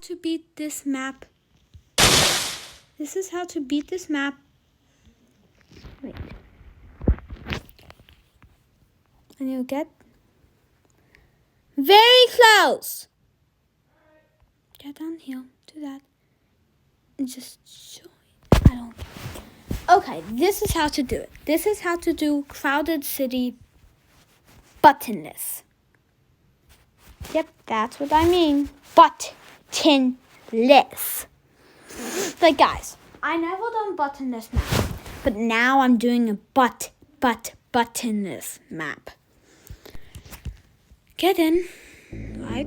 to beat this map. This is how to beat this map. Wait. And you'll get very close. Get down here. Do that. And just join. I don't care. Okay, this is how to do it. This is how to do Crowded City Buttonless. Yep, that's what I mean. Buttonless. But guys, I never done buttonless map. But now I'm doing a buttonless map. Get in. Right?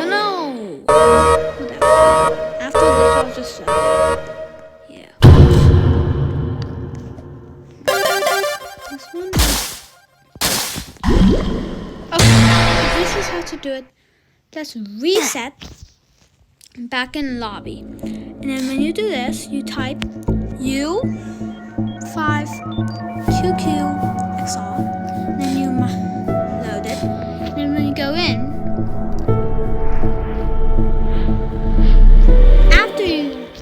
No. Whatever. After this, I'll just show you. Yeah. This one. Okay, this is how to do it. Let's reset back in lobby. And then when you do this, you type U5QQXR. Then you load it. And then when you go in,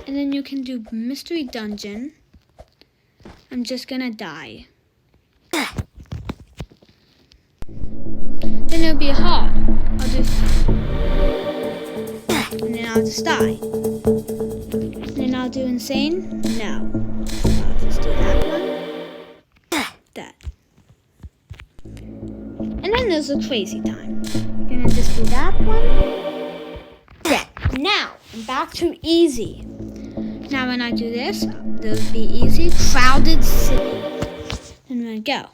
and then you can do mystery dungeon. I'm just gonna die. Then it'll be hard. And then I'll just die. And then I'll do insane? No. I'll just do that one. That. And then there's a crazy time. And then just do that one. That. Now, I'm back to easy. Now when I do this, there'll be easy. Crowded City. And then go.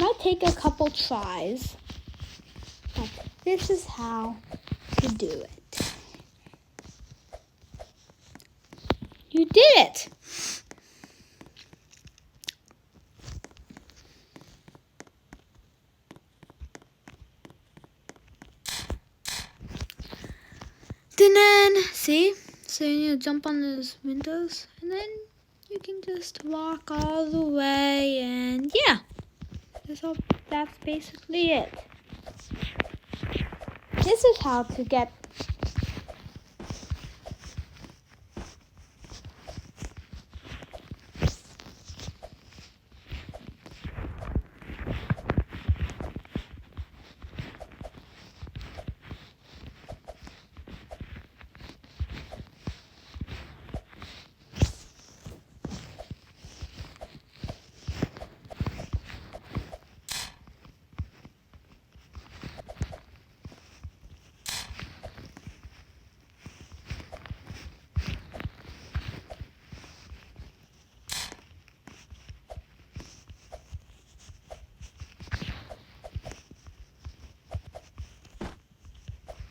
Might take a couple tries, but this is how to do it. You did it! Then, see? So you need to jump on those windows, and then you can just walk all the way, and yeah. That's basically it. This is how to get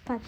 but